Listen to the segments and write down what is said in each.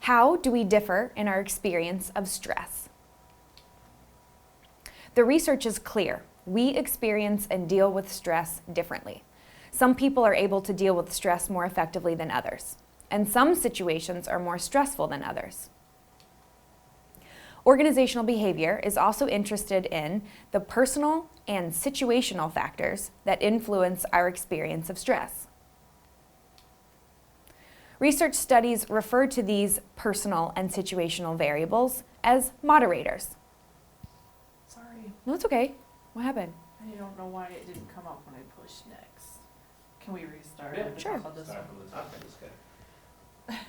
How do we differ in our experience of stress? The research is clear. We experience and deal with stress differently. Some people are able to deal with stress more effectively than others, and some situations are more stressful than others. Organizational behavior is also interested in the personal and situational factors that influence our experience of stress. Research studies refer to these personal and situational variables as moderators. Sorry, No, it's okay. What happened? I don't know why it didn't come up when I pushed next. Can we restart? Yeah, at the sure. top of this Start one? from the top of this guy.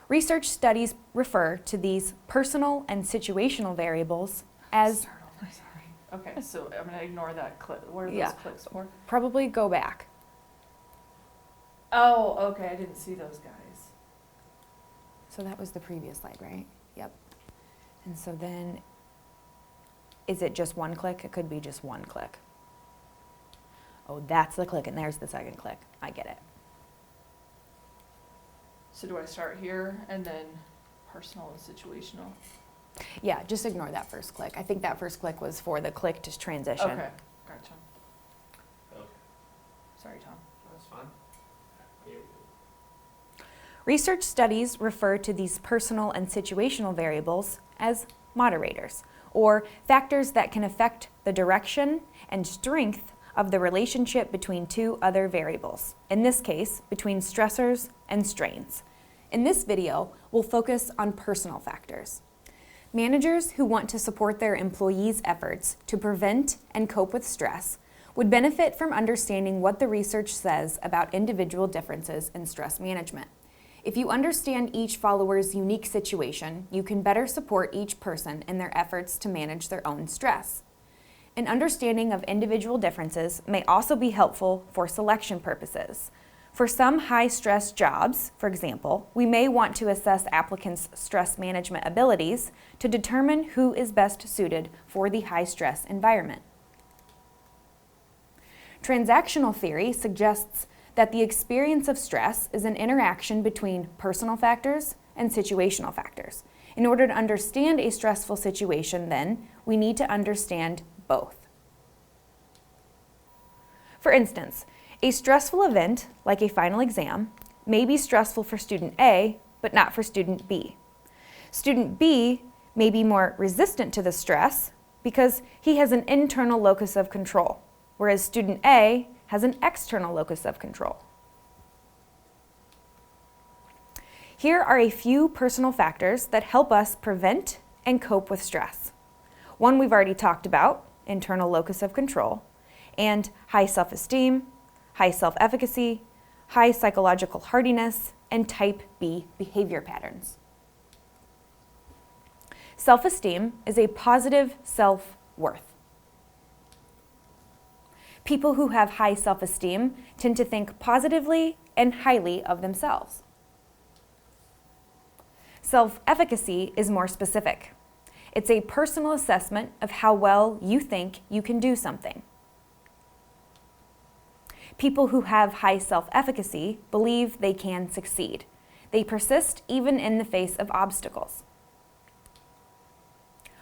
Research studies refer to these personal and situational variables as Start over, sorry. Okay, so I'm gonna ignore that clip. What are Yeah. those clicks for? probably go back. Oh, okay, I didn't see those guys. So that was the previous slide, right? Yep. And so then, is it just one click? It could be just one click. Oh, that's the click, and there's the second click. I get it. So do I start here and then personal and situational? Yeah, just ignore that first click. I think that first click was for the click to transition. Okay, gotcha. Okay, Sorry, Tom. that's fine. Here we go. Research studies refer to these personal and situational variables as moderators, or factors that can affect the direction and strength of the relationship between two other variables, in this case, between stressors and strains. In this video, we'll focus on personal factors. Managers who want to support their employees' efforts to prevent and cope with stress would benefit from understanding what the research says about individual differences in stress management. If you understand each follower's unique situation, you can better support each person in their efforts to manage their own stress. An understanding of individual differences may also be helpful for selection purposes. For some high-stress jobs, for example, we may want to assess applicants' stress management abilities to determine who is best suited for the high-stress environment. Transactional theory suggests that the experience of stress is an interaction between personal factors and situational factors. In order to understand a stressful situation, then, we need to understand both. For instance, a stressful event, like a final exam, may be stressful for student A, but not for student B. Student B may be more resistant to the stress because he has an internal locus of control, whereas student A has an external locus of control. Here are a few personal factors that help us prevent and cope with stress. One we've already talked about, internal locus of control, and high self-esteem, high self-efficacy, high psychological hardiness, and type B behavior patterns. Self-esteem is a positive self-worth. People who have high self-esteem tend to think positively and highly of themselves. Self-efficacy is more specific. It's a personal assessment of how well you think you can do something. People who have high self-efficacy believe they can succeed. They persist even in the face of obstacles.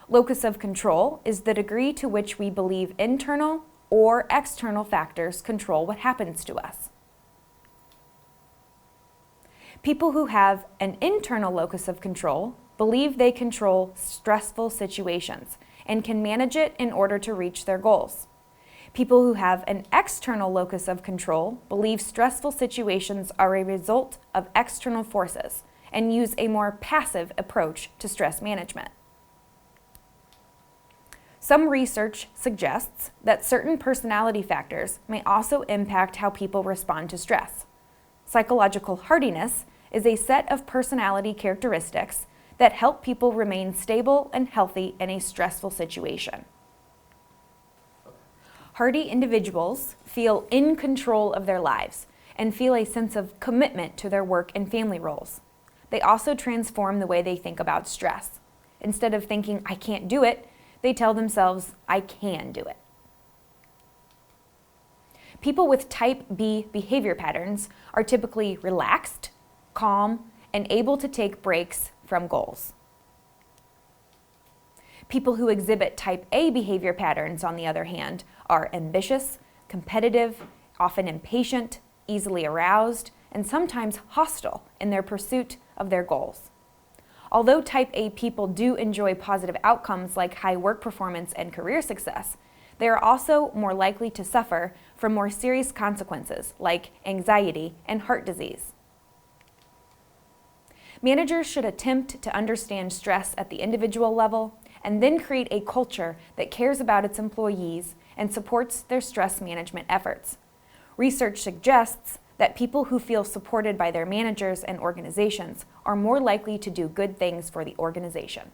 Locus of control is the degree to which we believe internal or external factors control what happens to us. People who have an internal locus of control believe they control stressful situations and can manage it in order to reach their goals. People who have an external locus of control believe stressful situations are a result of external forces and use a more passive approach to stress management. Some research suggests that certain personality factors may also impact how people respond to stress. Psychological hardiness is a set of personality characteristics that help people remain stable and healthy in a stressful situation. Hardy individuals feel in control of their lives and feel a sense of commitment to their work and family roles. They also transform the way they think about stress. Instead of thinking, I can't do it, they tell themselves, I can do it. People with type B behavior patterns are typically relaxed, calm, and able to take breaks from goals. People who exhibit type A behavior patterns, on the other hand, are ambitious, competitive, often impatient, easily aroused, and sometimes hostile in their pursuit of their goals. Although type A people do enjoy positive outcomes like high work performance and career success, they are also more likely to suffer from more serious consequences like anxiety and heart disease. Managers should attempt to understand stress at the individual level and then create a culture that cares about its employees and supports their stress management efforts. Research suggests that people who feel supported by their managers and organizations are more likely to do good things for the organization.